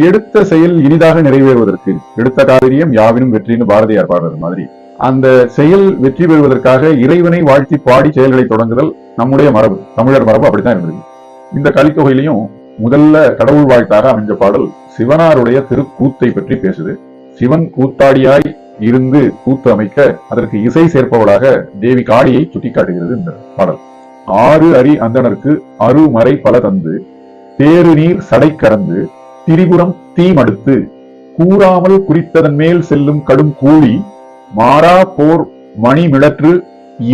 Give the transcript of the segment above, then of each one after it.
எடுத்த செயல் இனிதாக நிறைவேறுவதற்கு எடுத்த காரியம் யாவினும் வெற்றின்னு பாரதியார் பாடுறது மாதிரி அந்த செயல் வெற்றி பெறுவதற்காக இறைவனை வாழ்த்தி பாடி செயல்களை தொடங்குதல் நம்முடைய மரபு, தமிழர் மரபு அப்படித்தான் இருந்தது. இந்த கலித்தொகையிலையும் முதல்ல கடவுள் வாழ்த்தாக அமைஞ்ச பாடல் சிவனாருடைய திருக்கூத்தை பற்றி பேசுது. சிவன் கூத்தாடியாய் இருந்து கூத்து அமைக்க அதற்கு இசை சேர்ப்பவளாக தேவி காளியை சுட்டிக்காட்டுகிறது இந்த பாடல். ஆறு அரி அந்தனருக்கு அருமறை பல தந்து தேரு நீர் சடை கடந்து திரிபுரம் தீமடுத்து கூறாமல் குறித்ததன் மேல் செல்லும் கடும் கூலி மாறா போர் மணிமிழற்று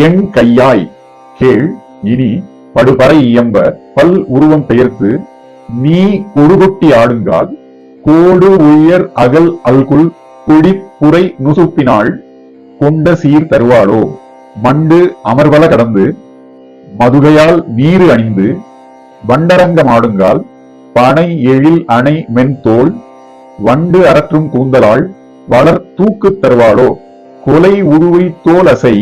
எண் கையாய் கேள் இனி படுபறை இயம்ப பல் உருவம் பெயர்த்து நீ கொடுகொட்டி ஆடுங்கால் கோடு உயர் அகல் அல்குல் குடிப்புரை நுசுப்பினாள் கொண்ட சீர் தருவாளோ மண்டு அமர்வல கடந்து மதுகையால் நீரு அணிந்து வண்டரங்கம் ஆடுங்கால் பனை எழில் அணை மென்தோல் வண்டு அரற்றும் கூந்தலாள் வளர் தூக்கு தருவாளோ கொலை உருவை தோல் அசை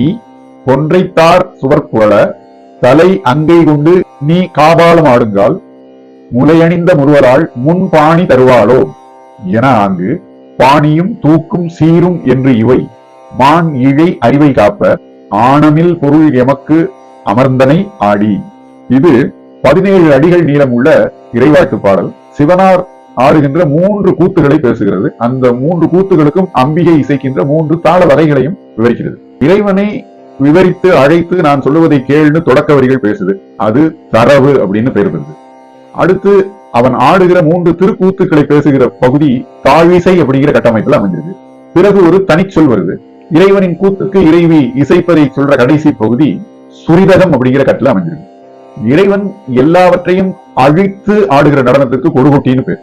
கொன்றைத்தார் சுவர்புரள தலை அங்கை கொண்டு நீ காபாலம் ஆடுங்கால் முலையணிந்த முருவலால் முன் பாணி தருவாளோ என ஆங்கு பாணியும் தூக்கும் சீரும் என்று இவை மான் இழை அறிவை காப்ப ஆணமில் பொருள் எமக்கு அமர்ந்தனை ஆடி. இது 17 அடிகள் நீளமுள்ள இறைவாழ்த்து பாடல். சிவனார் ஆடுகின்ற 3 கூத்துகளை பேசுகிறது. அந்த 3 கூத்துகளுக்கும் அம்பிகை இசைக்கின்ற 3 தாள வகைகளையும் விவரிக்கிறது. இறைவனை விவரித்து அழைத்து நான் சொல்லுவதை கேள்னு தொடக்க வரிகள் பேசுது. அது தரவு அப்படின்னு பெயர் பெறுது. அடுத்து அவன் ஆடுகிற 3 திருக்கூத்துக்களை பேசுகிற பகுதி தாழிசை அப்படிங்கிற கட்டமைப்புல அமைஞ்சிருக்கு. பிறகு ஒரு தனிச்சொல் வருது. இறைவனின் கூத்துக்கு இறைவி இசைப்பதை சொல்ற கடைசி பகுதி சுரிதகம் அப்படிங்கிற கட்டில அமைஞ்சிருக்கு. இறைவன் எல்லாவற்றையும் அழித்து ஆடுகிற நடனத்திற்கு கொடுகொட்டின்னு பேர்.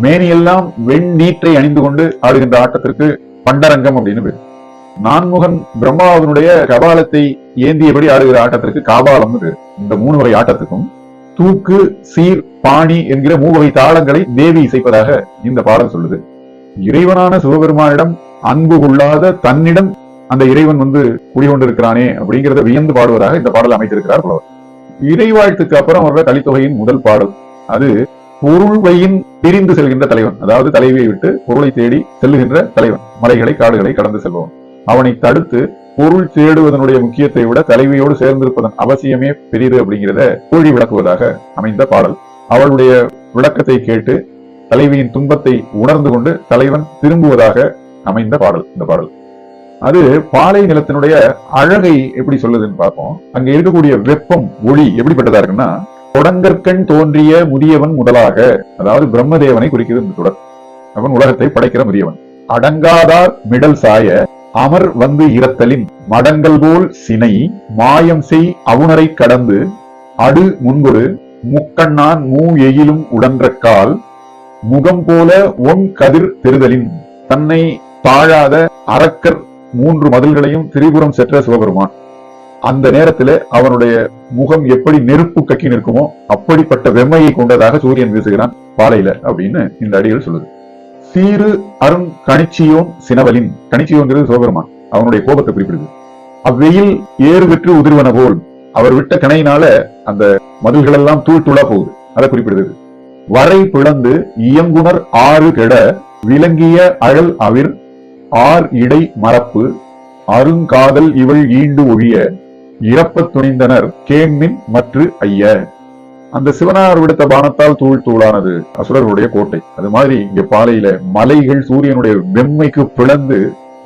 மேனியெல்லாம் வெண்ணீற்றை அணிந்து கொண்டு ஆடுகின்ற ஆட்டத்திற்கு பண்டரங்கம் அப்படின்னு பேர். நான்முகன் பிரம்மாவனுடைய கபாலத்தை ஏந்தியபடி ஆடுகிற ஆட்டத்திற்கு காபாலம்னு பேர். இந்த 3 வகை ஆட்டத்துக்கும் தூக்கு சீர் பாணி என்கிற 3 வகை தாளங்களை தேவி இசைப்பதாக இந்த பாடல் சொல்லுது. இறைவனான சிவபெருமானிடம் அன்பு கொள்ளாத தன்னிடம் அந்த இறைவன் குடிகொண்டிருக்கிறானே அப்படிங்கிறத வியந்து பாடுவதாக இந்த பாடல் அமைத்திருக்கிறார் புலவர். இறைவாழ்த்துக்கு அப்புறம் வர்ற கலித்தொகையின் முதல் பாடல் அது பொருள்வையின் பிரிந்து செல்கின்ற தலைவன், அதாவது தலைவியை விட்டு பொருளை தேடி செல்லுகின்ற தலைவன், மலைகளை காடுகளை கடந்து செல்பவன். அவனை தடுத்து பொருள் தேடுவதனுடைய முக்கியத்தை விட தலைவியோடு சேர்ந்திருப்பதன் அவசியமே பெரிது அப்படிங்கிறத கூழி விளக்குவதாக அமைந்த பாடல். அவளுடைய விளக்கத்தை கேட்டு தலைவியின் துன்பத்தை உணர்ந்து கொண்டு தலைவன் திரும்புவதாக அமைந்த பாடல் இந்த பாடல். அது பாலை நிலத்தினுடைய அழகை எப்படி சொல்லுதுன்னு பார்ப்போம். அங்க இருக்கக்கூடிய வெப்பம் ஒளி எப்படிப்பட்டதா இருக்குன்னா, தொடங்கற்கண் தோன்றிய முதியவன் முதலாக, அதாவது பிரம்மதேவனை குறிக்கிறது இந்த தொடர். அவன் உலகத்தை படைக்கிற முதியவன். அடங்காதார் மிடல் சாய அமர் வந்து இரத்தலின் மடங்கள் போல் சினை மாயம் செய் அவுணரை கடந்து அடு முன்பொரு முக்கண்ணான் மூ எயிலும் உடன்றக்கால் முகம் போல ஒன் கதிர் தெருதலின். தன்னை தாழாத அரக்கர் 3 மதில்களையும் திரிபுரம் சென்ற சிவபெருமான். அந்த நேரத்துல அவனுடைய முகம் எப்படி நெருப்பு கக்கி நிற்குமோ அப்படிப்பட்ட வெம்மையை கொண்டதாக சூரியன் வீசுகிறான் பாலையில அப்படின்னு இந்த அடிகள் சொல்லுது. சீரு அருண் கணிச்சியோன் சினவலின், கணிச்சியோங்கிறது சிவபெருமான், அவனுடைய கோபத்தை குறிப்பிடுது. அவ்வெயில் ஏறு பெற்று உதிர்வன போல், அவர் விட்ட கணையினால அந்த மதில்கள் எல்லாம் தூள் தூளா போகுது, அதை குறிப்பிடுது. வரை பிளந்து இயங்குனர் ஆறு கெட விளங்கிய அழல் அவிர் ஆர் இடை மரப்பு அருங்காதல் இவள் ஈண்டு ஒழிய இறப்ப துணிந்தனர் கேண்மின் மற்று ஐய. அந்த சிவனார் விடுத்த பானத்தால் தூள் தூளானது அசுரர்களுடைய கோட்டை. அது மாதிரி இங்க பாலையில மலைகள் சூரியனுடைய வெம்மைக்கு பிளந்து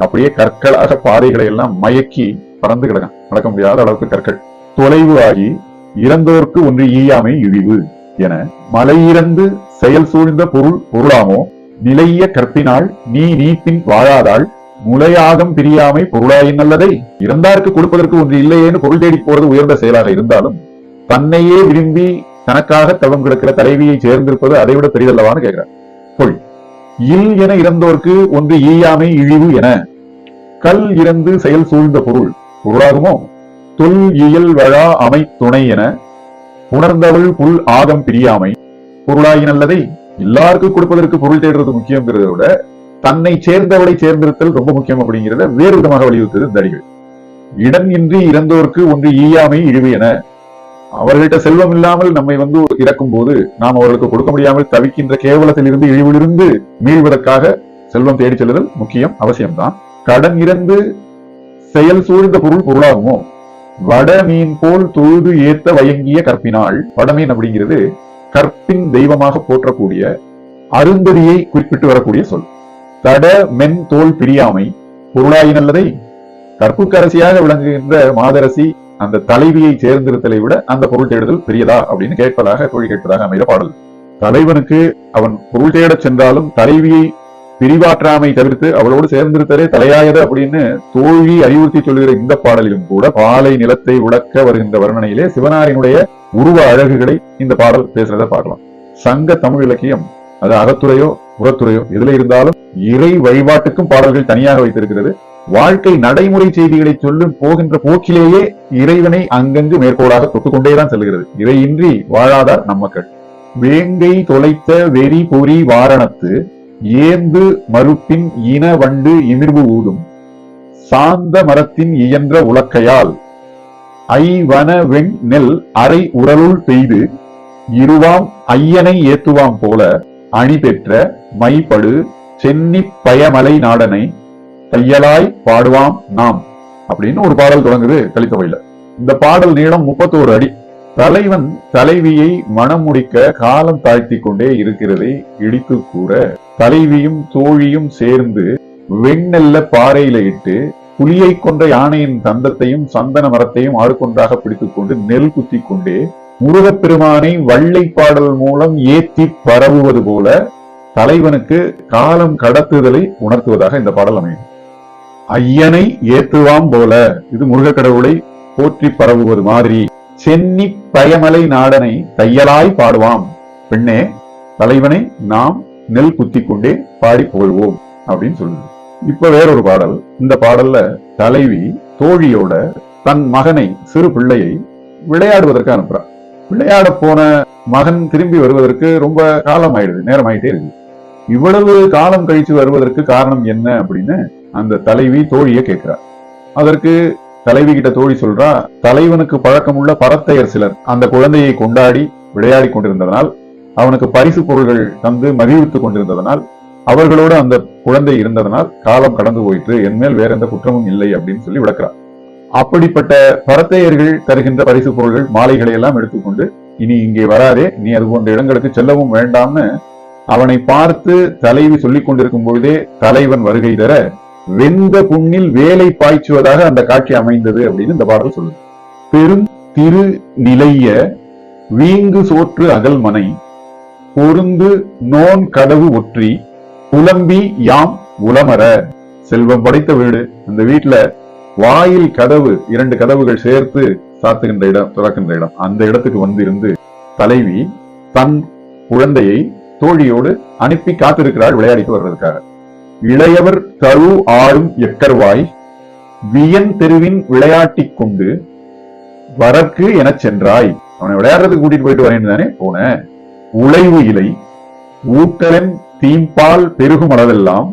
அப்படியே கற்களாக பாறைகளை எல்லாம் மயக்கி பறந்து கிடக்கும், நடக்க முடியாத அளவுக்கு கற்கள். தொலைவு ஆகி இறந்தோர்க்கு ஒன்று ஈயாமை இழிவு என மலையிறந்து செயல் சூழ்ந்த பொருளாமோ நிலைய கற்பினாள் நீ நீப்பின் வாழாதாள் முளையாகம் பிரியாமை பொருளாயின் நல்லதை. இறந்தாருக்கு கொடுப்பதற்கு ஒன்று இல்லையேன்னு பொருள் தேடி போறது உயர்ந்த செயலாக இருந்தாலும் தன்னையே விரும்பி தனக்காக தவம் கிடக்கிற தலைவியை சேர்ந்திருப்பது அதைவிட பெரிதல்லவான்னு கேட்கிறார். பொருள் இல் என இறந்தோர்க்கு ஒன்று ஈயாமை இழிவு என கல் இறந்து செயல் சூழ்ந்த பொருளாகுமோ தொல் இயல் வழா அமை துணை என உணர்ந்தவள் புல் ஆகம் பிரியாமை பொருளாயின் அல்லதை. எல்லாருக்கும் கொடுப்பதற்கு பொருள் தேடுறது முக்கியங்கிறத விட தன்னை சேர்ந்தவளை சேர்ந்திருத்தல் ரொம்ப முக்கியம் அப்படிங்கிறத வேறு விதமாக வலியுறுத்தது இந்த அடிகள். இடம் இன்றி இறந்தோர்க்கு ஒன்று ஈயாமை இழிவு என அவர்கள்ட்ட செல்வம் இல்லாமல் நம்மை இறக்கும் போது நாம் அவர்களுக்கு கொடுக்க முடியாமல் தவிக்கின்ற கேவலத்தில் இருந்து இழிவிலிருந்து மீள்வதற்காக செல்வம் தேடி செல்லுதல் முக்கியம், அவசியம்தான். கடன் இறந்து செயல் சூழ்ந்த பொருளாகுமோ? வடமீன் போல் தொழுது ஏத்த வயங்கிய கற்பினாள். வடமீன் அப்படிங்கிறது கற்பின் தெய்வமாக போற்றக்கூடிய அருந்ததியை குறிப்பிட்டு வரக்கூடிய சொல். தட மென் தோல் பிரியாமை பொருளாய் நல்லதை. கற்புக்கரசியாக விளங்குகின்ற மாதரசி அந்த தலைவியை சேர்ந்திருத்தலை விட அந்த பொருள் தேடுதல் பெரியதா அப்படின்னு தோழி கேட்பதாக அமைந்த பாடல். தலைவனுக்கு அவன் பொருள் தேடச் சென்றாலும் தலைவியை பிரிவாற்றாமை தவிர்த்து அவளோடு சேர்ந்திருத்தலே தலையாயது அப்படின்னு தோழி அறிவுறுத்தி சொல்லுகிற இந்த பாடலிலும் கூட பாலை நிலத்தை விளக்க வருகின்ற வர்ணனையிலே சிவனாரினுடைய உருவ அழகுகளை இந்த பாடல் பேசுறத பார்க்கலாம். சங்க தமிழ் இலக்கியம் அது அகத்துறையோ புறத்துறையோ எதுல இருந்தாலும் இறை வழிபாட்டுக்கும் பாடல்கள் தனியாக வைத்திருக்கிறது. வாழ்க்கை நடைமுறை செய்திகளை சொல்லும் போகின்ற போக்கிலேயே இறைவனை அங்கங்கு மேற்கோளாக தொட்டுக்கொண்டேதான் செல்கிறது. இறையின்றி வாழாதார் நம்மக்கள். வேங்கை தொலைத்த வெறி பொறி வாரணத்து ஏந்து மறுப்பின் இன வண்டு இமிர்வு ஊதும் சாந்த மரத்தின் இயன்ற உலக்கையால் ஐவன வெண் நெல் அரை உரலுள் பெய்து இருவாம் ஐயனை ஏத்துவாம் போல அணி பெற்ற மைபடு சென்னி பயமலை நாடனை தையலாய் பாடுவாம் நாம் அப்படின்னு ஒரு பாடல் தொடங்குது கலித்தொகையில. இந்த பாடல் நீளம் 31 அடி. தலைவன் தலைவியை மனம் முடிக்க காலம் தாழ்த்தி கொண்டே இருக்கிறதை இடித்து கூற தலைவியும் தோழியும் சேர்ந்து வெண்ணெல்ல பாறையில இட்டு புலியை கொன்ற யானையின் தந்தத்தையும் சந்தன மரத்தையும் ஆடுகொன்றாக பிடித்துக் கொண்டு நெல் குத்தி கொண்டே முருகப்பெருமானை வள்ளை பாடல் மூலம் ஏத்தி பரவுவது போல தலைவனுக்கு காலம் கடத்துதலை உணர்த்துவதாக இந்த பாடல் அமையும். ஐயனை ஏத்துவாம் போல, இது முருக கடவுளை போற்றி பரவுவது மாதிரி. சென்னி பயமலை நாடனை தையலாய் பாடுவாம். பெண்ணே, தலைவனை நாம் நெல் குத்தி கொண்டே பாடி புகழ்வோம் அப்படின்னு சொல்லுது. இப்ப வேறொரு பாடல். இந்த பாடல்ல தலைவி தோழியோட தன் மகனை, சிறு பிள்ளையை விளையாடுவதற்கு அனுப்புறான். விளையாட போன மகன் திரும்பி வருவதற்கு ரொம்ப காலம் ஆயிடுது, நேரம் ஆயிட்டே இருக்கு. இவ்வளவு காலம் கழிச்சு வருவதற்கு காரணம் என்ன அப்படின்னு அந்த தலைவி தோழிய கேட்கிறார். அதற்கு தலைவி கிட்ட தோழி சொல்றா, தலைவனுக்கு பழக்கமுள்ள பரத்தையர் சிலர் அந்த குழந்தையை கொண்டாடி விளையாடி கொண்டிருந்ததனால், அவனுக்கு பரிசு பொருள்கள் தந்து மகிழ்வித்துக் கொண்டிருந்ததனால், அவர்களோடு அந்த குழந்தை இருந்ததனால் காலம் கடந்து போயிற்று, என்மேல் வேற எந்த குற்றமும் இல்லை அப்படின்னு சொல்லி விளக்குறார். அப்படிப்பட்ட பரத்தையர்கள் தருகின்ற பரிசு பொருள்கள் மாலைகளை எல்லாம் எடுத்துக்கொண்டு இனி இங்கே வராதே, நீ அது போன்ற இடங்களுக்கு செல்லவும் வேண்டாம்னு அவனை பார்த்து தலைவி சொல்லிக் கொண்டிருக்கும் பொழுதே தலைவன் வருகை தர வெந்த புண்ணில் வேலை பாய்ச்சுவதாக அந்த காட்சி அமைந்தது அப்படின்னு இந்த பாடல் சொல்லுது. பெரும் திரு நிலைய வீங்கு சோற்று அகல்மனை பொருந்து நோன் கதவு ஒற்றி புலம்பி யாம் உலமர. செல்வம் படைத்த வீடு, அந்த வீட்டுல வாயில் கதவு, 2 கதவுகள் சேர்த்து சாத்துகின்ற இடம், திறக்கின்ற இடம், அந்த இடத்துக்கு இருந்து தலைவி தன் குழந்தையை தோழியோடு அனுப்பி காத்திருக்கிறாள் விளையாடிட்டு வர்றதுக்காக. இளையவர் தரு ஆடும் எக்கர்வாய் வியன் தெருவின் விளையாட்டிக் கொண்டு வரக்கு எனச் சென்றாய். அவனை விளையாடுறதுக்கு கூட்டிட்டு போயிட்டு வரேன்னு தானே போன. உழைவு இலை ஊட்டலன் தீம்பால் பெருகும் அளவெல்லாம்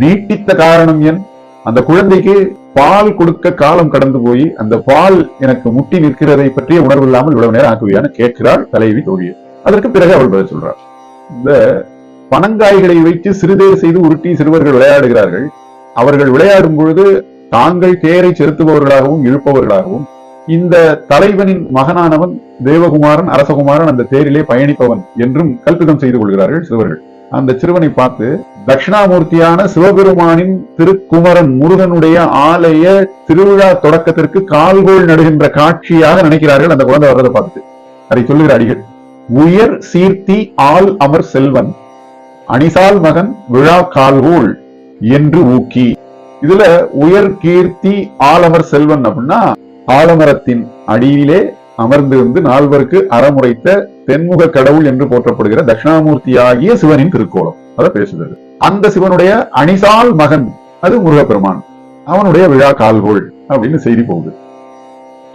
நீட்டித்த காரணம் என். அந்த குழந்தைக்கு பால் கொடுக்க காலம் கடந்து போய் அந்த பால் எனக்கு முட்டி நிற்கிறதை பற்றிய உணர்வு இல்லாமல் இவ்வளவு நேரம் ஆக்குவியான்னு கேட்கிறாள் தலைவி தோழியை. அதற்கு பிறகு அவள் பதில் சொல்றாள். இந்த பனங்காய்களை வைத்து சிறுதேர் செய்து உருட்டி சிறுவர்கள் விளையாடுகிறார்கள். அவர்கள் விளையாடும் பொழுது தாங்கள் தேரை செலுத்துபவர்களாகவும் இழுப்பவர்களாகவும், இந்த தலைவனின் மகனானவன் தேவகுமாரன், அரசகுமாரன் அந்த தேரிலே பயணிப்பவன் என்றும் கல்பிதம் செய்து கொள்கிறார்கள் சிறுவர்கள். அந்த சிறுவனை பார்த்து தட்சிணாமூர்த்தியான சிவபெருமானின் திருக்குமரன் முருகனுடைய ஆலய திருவிழா தொடக்கத்திற்கு கால்கோள் நடுகின்ற காட்சியாக நினைக்கிறார்கள் அந்த குழந்தை வர்றதை பார்த்து. அதை சொல்லுகிற அடிகள். உயர் சீர்த்தி ஆள் அமர் செல்வன் அணிசால் மகன் விழா கால்கோள் என்று ஊக்கி. இதுல உயர் கீர்த்தி ஆலமர் செல்வன் அப்படின்னா ஆலமரத்தின் அடியிலே அமர்ந்திருந்து 4 அறமுறைத்த தென்முக கடவுள் என்று போற்றப்படுகிற தட்சிணாமூர்த்தியாகிய சிவனின் திருக்கோலம் அதை பேசுகிறது. அந்த சிவனுடைய அணிசால் மகன் அது முருகப்பெருமான், அவனுடைய விழா கால்கோள் அப்படின்னு செய்தி போகுது.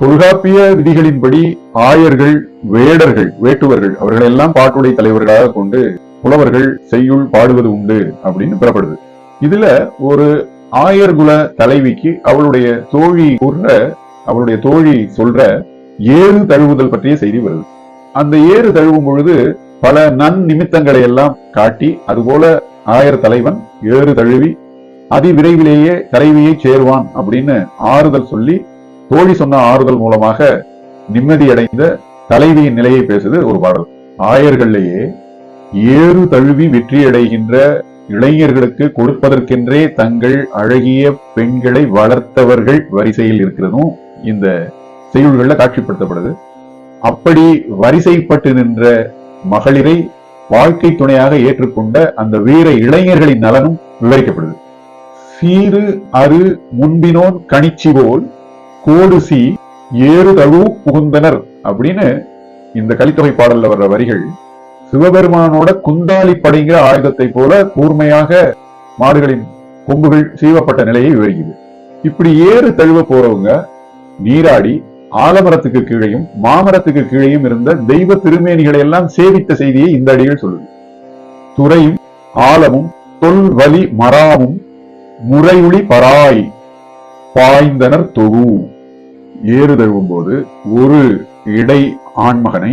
தொல்காப்பிய விதிகளின்படி ஆயர்கள், வேடர்கள், வேட்டுவர்கள் அவர்கள் எல்லாம் பாட்டுடை தலைவர்களாக கொண்டு புலவர்கள் செய்யுள் பாடுவது உண்டு அப்படின்னு பெறப்படுது. இதுல ஒரு ஆயர்குல தலைவிக்கு அவளுடைய தோழி சொல்ற ஏறு தழுவுதல் பற்றிய செய்தி வருது. அந்த ஏறு தழுவும் பொழுது பல நிமித்தங்களை எல்லாம் காட்டி, அதுபோல தலைவன் ஏறு தழுவி அதிவிரைவிலேயே தலைவியை சேருவான் அப்படின்னு ஆறுதல் சொல்லி, தோழி சொன்ன ஆறுதல் மூலமாக நிம்மதியடைந்த தலைவியின் நிலையை பேசுது ஒரு பாடல். ஆயர்களையே ஏறு தழுவி வெற்றியடைகின்ற இளைஞர்களுக்கு கொடுப்பதற்கென்றே தங்கள் அழகிய பெண்களை வளர்த்தவர்கள் வரிசையில் இருக்கிறதும் இந்த செய்யுள்கள்ல காட்சிப்படுத்தப்படுது. அப்படி வரிசைப்பட்டு நின்ற மகளிரை வாழ்க்கை துணையாக ஏற்றுக்கொண்ட அந்த வீர இளைஞர்களின் நலனும் விவரிக்கப்படுது. சீரு அரு முன்பினோன் கணிச்சி போல் கோடுசி ஏறு தழு புகுந்தனர் அப்படின்னு இந்த கலித்தொகை பாடல்ல வர்ற வரிகள் சிவபெருமானோட குந்தாலி படைங்கிற ஆயுதத்தை போல கூர்மையாக மாடுகளின் கொம்புகள் சீவப்பட்ட நிலையை விவரிக்குது. இப்படி ஏறு தழுவ போறவங்க நீராடி ஆலமரத்துக்கு கீழையும் மாமரத்துக்கு கீழையும் இருந்த தெய்வ திருமேனிகளை எல்லாம் சேவித்த செய்தியை இந்த அடிகள் சொல்லுது. துறையும் ஆலமும் தொல் வலி மராமும் முறையுளி பராய் பாய்ந்தனர் தொழு. ஏறு தழுவும் போது ஒரு இடை ஆண்மகனை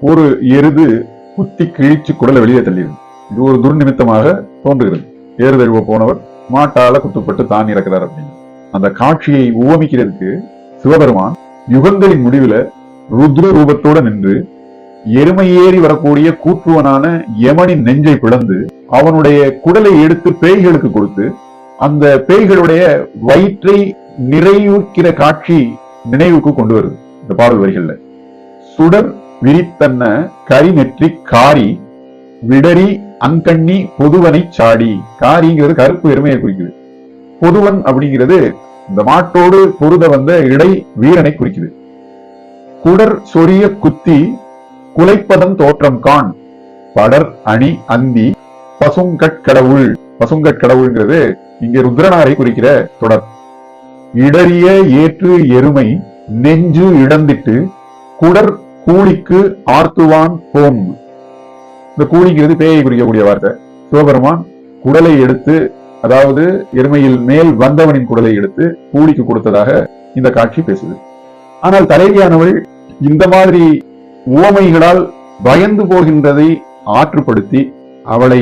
ஒரு எருது குத்தி கிழிச்சு குடலை வெளியே தள்ளியது. இது ஒரு துர்நிமித்தமாக தோன்றுகிறது. ஏறு தழுவ போனவர் மாட்டால குத்துப்பட்டு தான் இறக்கிறார் அப்படின்னு அந்த காட்சியை உவமிக்கிறதுக்கு சிவபெருமான் யுகங்களின் முடிவுல ருத்ர ரூபத்தோட நின்று எருமை ஏறி வரக்கூடிய கூற்றுவனான யமனின் நெஞ்சை பிளந்து அவனுடைய குடலை எடுத்து பேய்களுக்கு கொடுத்து அந்த பேய்களுடைய வயிற்றை நிறைவுக்கிற காட்சி நினைவுக்கு கொண்டு வருது இந்த பாடல் வரிகள்ல. சுடர் விரித்தன்ன கரி நெற்றி காரி விடரி அங்கண்ணி பொதுவனை சாடி. காரிங்கிறது கருப்பு எருமையை குறிக்குது. பொதுவன் அப்படிங்கிறது இந்த மாட்டோடு பொருத வந்த இடை வீரனை குறிக்குது. குடர் சொரிய குத்தி குலைப்பதன் தோற்றம் கான் படர் அணி அந்தி பசுங்கட்கடவுள். பசுங்கட்கடவுள்ங்கிறது இங்கே ருத்ரனாரை குறிக்கிற தொடர். இடறிய ஏற்று எருமை நெஞ்சு இடந்திட்டு குடர் கூலிக்கு ஆர்த்துவான் போம். இந்த கூலிங்கிறது பேயை குறிக்கக்கூடிய வார்த்தை. சிவபெருமான் குடலை எடுத்து, அதாவது எருமையில் மேல் வந்தவனின் குடலை எடுத்து கூலிக்கு கொடுத்ததாக இந்த காட்சி பேசுது. ஆனால் தலைவியானவள் இந்த மாதிரி உவமைகளால் பயந்து போகின்றதை ஆற்றுப்படுத்தி அவளை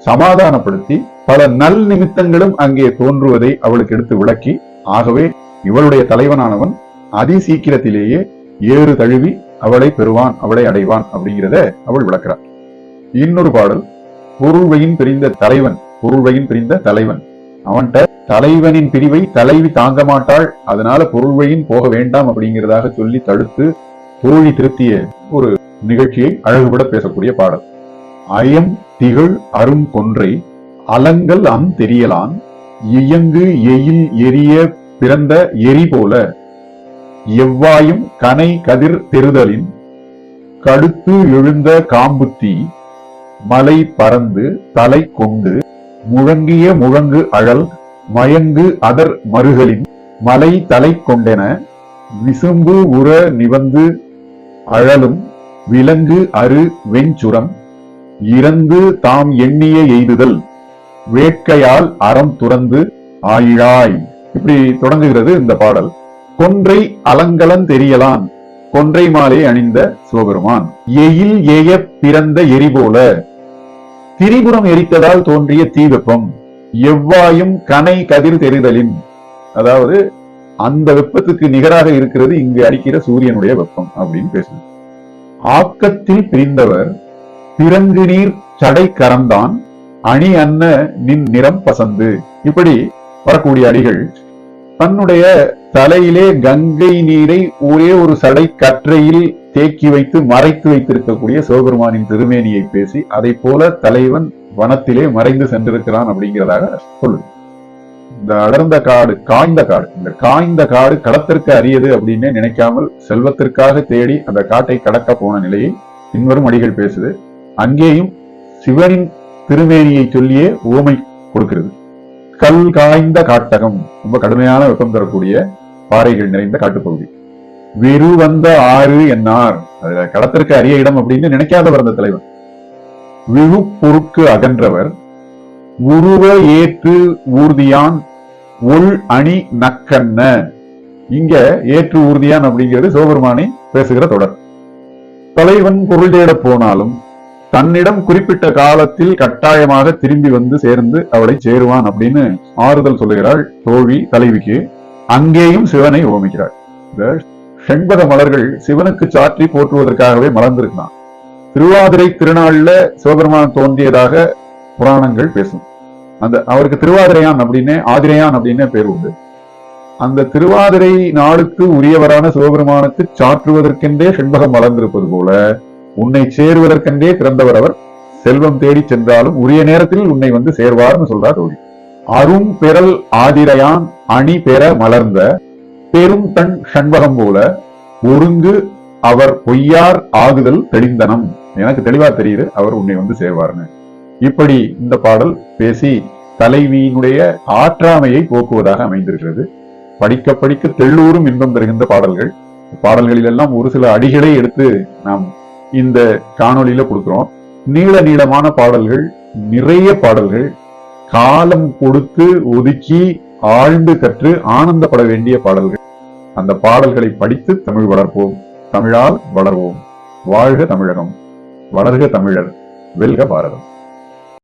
சமாதானப்படுத்தி பல நல் நிமித்தங்களும் அங்கே தோன்றுவதை அவளுக்கு எடுத்து விளக்கி, ஆகவே இவளுடைய தலைவனானவன் அதி சீக்கிரத்திலேயே ஏறு தழுவி அவளை பெறுவான், அவளை அடைவான் அப்படிங்கிறத அவள் விளக்கிறார். இன்னொரு பாடல், பொருள்வையின் பிரிந்த தலைவன். பொருள்வையின் பிரிந்த தலைவன், அவன்கிட்ட தலைவனின் பிரிவை தலைவி தாங்க மாட்டாள், அதனால பொருள்வையின் போக வேண்டாம் அப்படிங்கிறதாக சொல்லி தடுத்து தோழி திருத்திய ஒரு நிகழ்ச்சியை அழகுபட பேசக்கூடிய பாடல். அயம் திகழ் அரும் கொன்றை அலங்கல் தெரியலான் இயங்கு எயில் எரிய பிறந்த எரி போல எவ்வாயும் கனை கதிர் தெருதலின் கடுத்து எழுந்த காம்புத்தி மலை பறந்து தலை கொண்டு முழங்கிய முழங்கு அழல் மயங்கு அதர் மருகளின் மலை தலை கொண்டென விசும்பு உற நிவந்து அழலும் விலங்கு அரு வெஞ்சுரம் இறந்து தாம் எண்ணிய எய்துதல் வேட்கையால் அறம் துறந்து ஆயிழாய். இப்படி தொடங்குகிறது இந்த பாடல். கொன்றை அலங்கலன் தெரியலான், கொன்றை மாலை அணிந்த சிவபெருமான். எயில் ஏய பிறந்த எரி போல, திரிபுரம் எரித்ததால் தோன்றிய தீ வெப்பம். எவ்வாயும் கனை கதிர் தெரிதலின், அதாவது அந்த வெப்பத்துக்கு நிகராக இருக்கிறது இங்கு அடிக்கிற சூரியனுடைய வெப்பம் அப்படின்னு பேசுது. ஆக்கத்தில் பிரிந்தவர் பிறங்கு நீர் சடை கரந்தான் அணி அன்ன நின் நிறம் பசந்து. இப்படி வரக்கூடிய அடிகள் தன்னுடைய தலையிலே கங்கை நீரை ஒரே ஒரு சடை கற்றையில் தேக்கி வைத்து மறைத்து வைத்திருக்கக்கூடிய சிவபெருமானின் திருமேனியை பேசி, அதை போல தலைவன் வனத்திலே மறைந்து சென்றிருக்கிறான் அப்படிங்கிறதாக சொல்லுது. இந்த அடர்ந்த காடு, காய்ந்த காடு, இந்த காய்ந்த காடு கடத்திற்கு அரியது அப்படின்னு நினைக்காமல் செல்வத்திற்காக தேடி அந்த காட்டை கடக்க போன நிலையை பின்வரும் அடிகள் பேசுது. அங்கேயும் சிவனின் திருமேனியை சொல்லியே உவமை கொடுக்கிறது. கல் காய்ந்த காட்டகம், ரொம்ப கடுமையான வெப்பம் தரக்கூடிய பாறைகள் நிறைந்த காட்டுப்பகுதி. வெறு வந்த ஆறு என்னார், கடத்திற்கு அரிய இடம் அப்படின்னு நினைக்காதவர் அந்த தலைவன். விழு பொருட்கு அகன்றவர் உருவ ஏற்று ஊர்தியான் உள் அணி நக்கண்ண. இங்க ஏற்று ஊர்தியான் அப்படிங்கிறது சிவபெருமானை பேசுகிற தொடர். தலைவன் பொருள் தேட போனாலும் தன்னிடம் குறிப்பிட்ட காலத்தில் கட்டாயமாக திரும்பி வந்து சேர்ந்து அவளை சேருவான் அப்படின்னு ஆறுதல் சொல்லுகிறாள் தோழி தலைவிக்கு. அங்கேயும் சிவனை ஓமிக்கிறாள். இந்த செண்பக மலர்கள் சிவனுக்கு சாற்றி போற்றுவதற்காகவே மலர்ந்திருக்கலாம். திருவாதிரை திருநாள்ல சிவபெருமான் தோன்றியதாக புராணங்கள் பேசும். அவருக்கு திருவாதிரையான் அப்படின்னு ஆதிரையான் அப்படின்னு பேர் உண்டு. அந்த திருவாதிரை நாளுக்கு உரியவரான சிவபெருமானுக்கு சாற்றுவதற்கென்றே செண்பகம் மலர்ந்திருப்பது போல உன்னை சேருவதற்கென்றே பிறந்தவர் அவர். செல்வம் தேடி சென்றாலும் உரிய நேரத்தில் உன்னை வந்து சேர்வார்னு சொல்றார் தோழி. அரும் பெறல் ஆதிரையான் அணி பெற மலர்ந்த பெரும் தன் செண்பகம் போல ஒருங்கு அவர் பொய்யார் ஆகுதல் தெளிந்தனம். எனக்கு தெளிவா தெரியுது அவர் உன்னை வந்து சேர்வார்னு. இப்படி இந்த பாடல் பேசி தலைவியினுடைய ஆற்றாமையை போக்குவதாக அமைந்திருக்கிறது. படிக்க படிக்க தெள்ளூரும் இன்பம் தருகின்ற பாடல்கள். பாடல்களில் எல்லாம் ஒரு சில அடிகளை எடுத்து நாம் இந்த காணொளியில கொடுக்கிறோம். நீள நீளமான பாடல்கள், நிறைய பாடல்கள், காலம் கொடுத்து ஒதுக்கி ஆழ்ந்து கற்று ஆனந்தப்பட வேண்டிய பாடல்கள். அந்த பாடல்களை படித்து தமிழ் வளர்ப்போம், தமிழால் வளர்வோம். வாழ்க தமிழகம், வளர்க தமிழர், வெல்க பாரதம்.